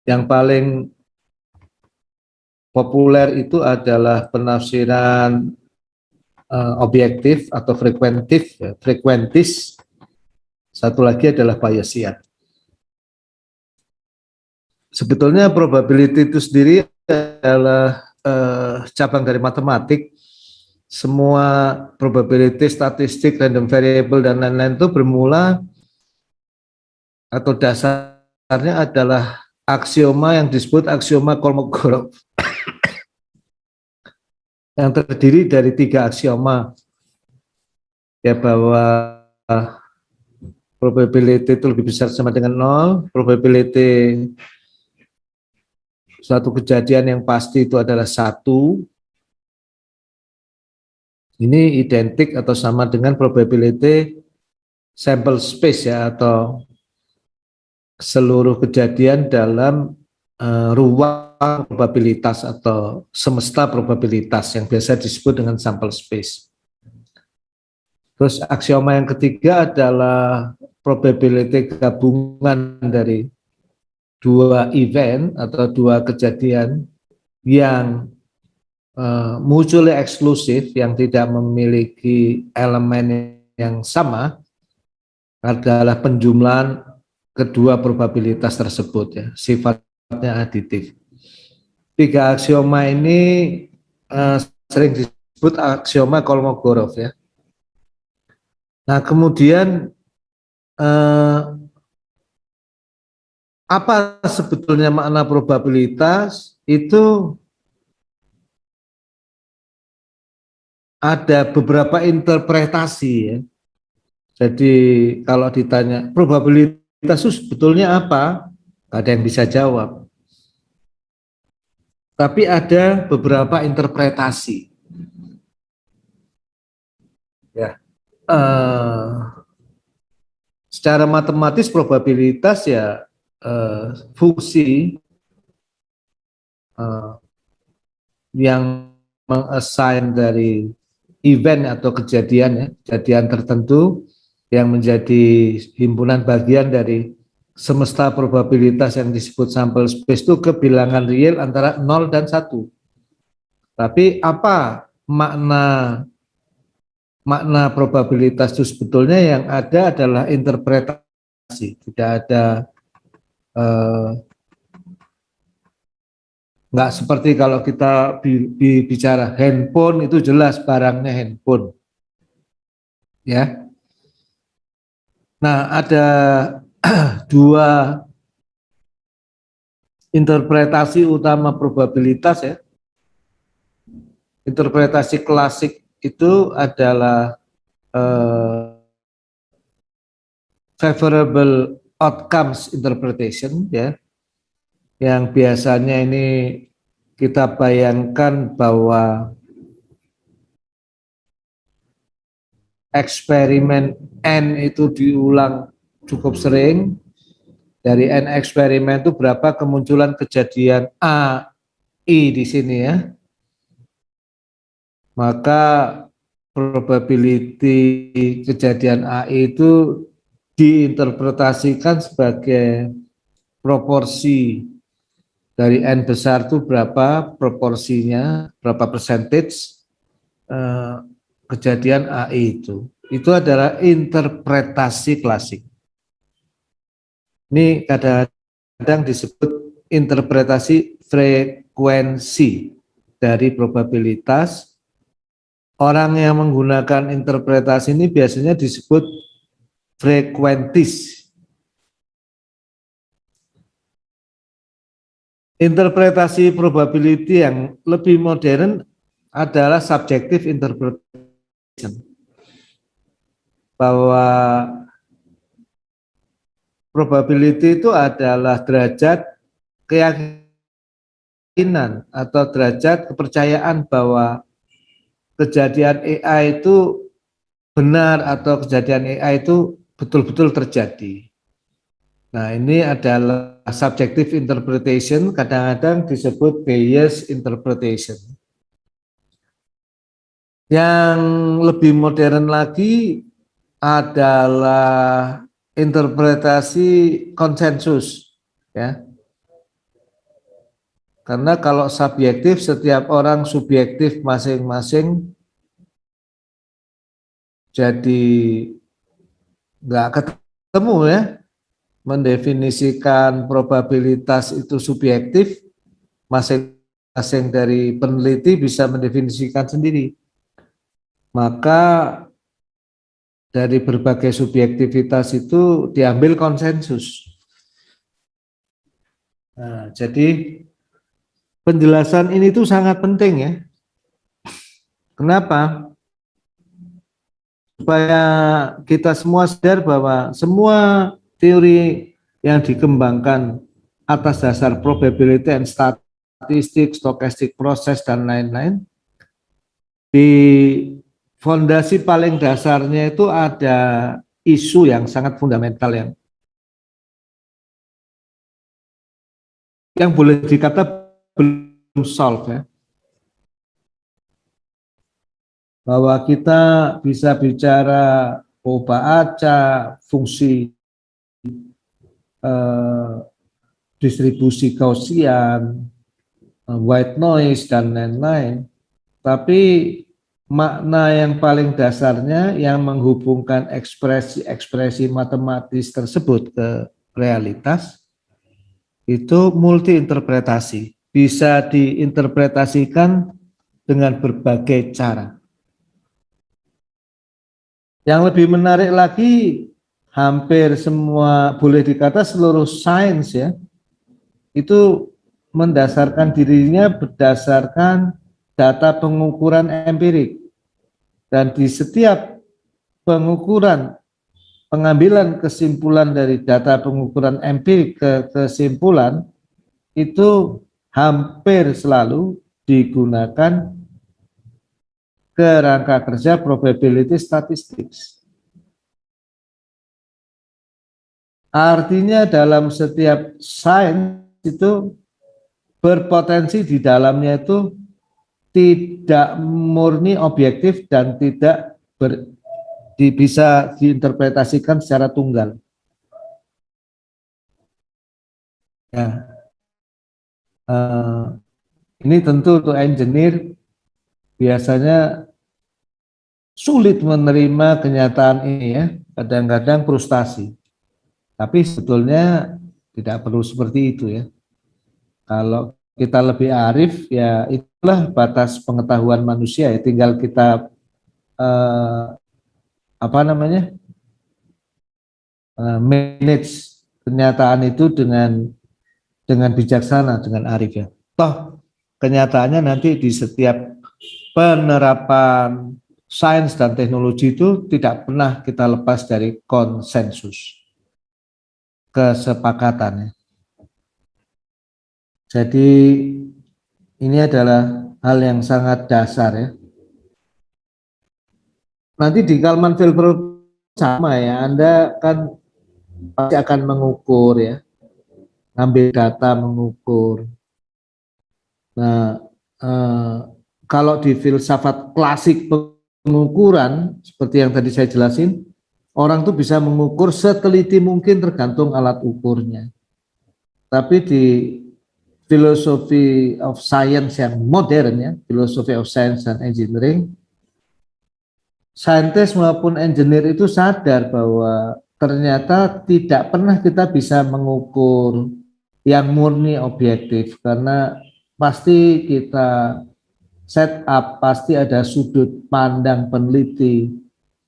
Yang paling populer itu adalah penafsiran objektif atau frekuentif, ya, frekuentis. Satu lagi adalah Bayesian. Sebetulnya probability itu sendiri adalah cabang dari matematik. Semua probability, statistik, random variable, dan lain-lain itu bermula atau dasarnya adalah aksioma yang disebut aksioma Kolmogorov, yang terdiri dari 3 aksioma, ya, bahwa probability itu lebih besar sama dengan 0, probability suatu kejadian yang pasti itu adalah 1, ini identik atau sama dengan probability sample space, ya, atau seluruh kejadian dalam ruang probabilitas atau semesta probabilitas yang biasa disebut dengan sample space. Terus aksioma yang ketiga adalah probability gabungan dari 2 event atau 2 kejadian yang mutually eksklusif, yang tidak memiliki elemen yang sama, adalah penjumlahan kedua probabilitas tersebut, ya, sifatnya aditif. 3 aksioma ini sering disebut aksioma Kolmogorov, ya. Nah, kemudian apa sebetulnya makna probabilitas? Itu ada beberapa interpretasi, ya. Jadi kalau ditanya probabilitas itu sebetulnya apa, nggak ada yang bisa jawab. Tapi ada beberapa interpretasi, ya. Secara matematis probabilitas, ya, fungsi yang mengassign dari event atau kejadian, ya, kejadian tertentu yang menjadi himpunan bagian dari semesta probabilitas yang disebut sample space itu ke bilangan real antara 0 dan 1. Tapi apa makna probabilitas itu sebetulnya? Yang ada adalah interpretasi, tidak ada nggak seperti kalau kita bicara handphone, itu jelas barangnya handphone, ya. Nah, ada 2 interpretasi utama probabilitas, ya. Interpretasi klasik itu adalah favorable outcomes interpretation, ya, yang biasanya ini kita bayangkan bahwa eksperimen N itu diulang cukup sering. Dari N eksperimen itu berapa kemunculan kejadian A, I di sini, ya. Maka probability kejadian A itu diinterpretasikan sebagai proporsi dari N besar itu berapa proporsinya, berapa percentage kejadian AI itu. Itu adalah interpretasi klasik. Ini kadang-kadang disebut interpretasi frekuensi dari probabilitas. Orang yang menggunakan interpretasi ini biasanya disebut frekuentis. Interpretasi probability yang lebih modern adalah subjective interpretation, bahwa probability itu adalah derajat keyakinan atau derajat kepercayaan bahwa kejadian AI itu benar atau kejadian AI itu betul-betul terjadi. Nah, ini adalah subjective interpretation, kadang-kadang disebut bias interpretation. Yang lebih modern lagi adalah interpretasi konsensus, ya. Karena kalau subjektif, setiap orang subjektif masing-masing, jadi nggak ketemu ya. Mendefinisikan probabilitas itu subjektif, masing-masing dari peneliti bisa mendefinisikan sendiri. Maka dari berbagai subjektivitas itu diambil konsensus. Nah, jadi penjelasan ini tuh sangat penting ya. Kenapa? Supaya kita semua sadar bahwa semua teori yang dikembangkan atas dasar probability and statistik, stochastic process, dan lain-lain, di fondasi paling dasarnya itu ada isu yang sangat fundamental yang boleh dikata belum solve ya. Bahwa kita bisa bicara pola acak, fungsi distribusi Gaussian, white noise, dan lain-lain. Tapi makna yang paling dasarnya yang menghubungkan ekspresi-ekspresi matematis tersebut ke realitas itu multi interpretasi. Bisa diinterpretasikan dengan berbagai cara. Yang lebih menarik lagi, hampir semua, boleh dikata seluruh sains ya, itu mendasarkan dirinya berdasarkan data pengukuran empirik. Dan di setiap pengukuran, pengambilan kesimpulan dari data pengukuran empirik ke kesimpulan, itu hampir selalu digunakan kerangka kerja probability statistics. Artinya dalam setiap sains itu berpotensi di dalamnya itu tidak murni objektif dan tidak bisa diinterpretasikan secara tunggal. Ya, ini tentu untuk engineer biasanya sulit menerima kenyataan ini ya, kadang-kadang frustasi. Tapi sebetulnya tidak perlu seperti itu ya. Kalau kita lebih arif ya itulah batas pengetahuan manusia ya, tinggal kita manage kenyataan itu dengan bijaksana, dengan arif ya. Toh kenyataannya nanti di setiap penerapan sains dan teknologi itu tidak pernah kita lepas dari konsensus, kesepakatan. Jadi ini adalah hal yang sangat dasar ya. Nanti di Kalman-Filbert sama ya, Anda kan pasti akan mengukur ya, ngambil data mengukur. Nah, kalau di filsafat klasik pengukuran seperti yang tadi saya jelasin, orang tuh bisa mengukur seteliti mungkin tergantung alat ukurnya. Tapi di filosofi of science yang modern ya, filosofi of science and engineering, saintis maupun engineer itu sadar bahwa ternyata tidak pernah kita bisa mengukur yang murni objektif karena pasti kita set up, pasti ada sudut pandang peneliti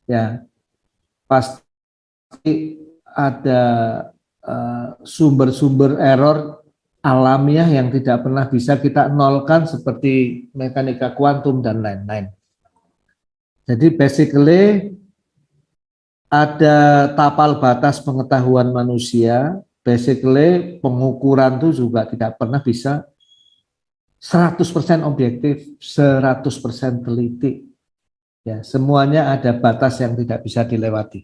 ya, pasti ada sumber-sumber error alamiah yang tidak pernah bisa kita nolkan seperti mekanika kuantum dan lain-lain. Jadi basically ada tapal batas pengetahuan manusia, basically pengukuran itu juga tidak pernah bisa 100% objektif, 100% teliti. Ya, semuanya ada batas yang tidak bisa dilewati.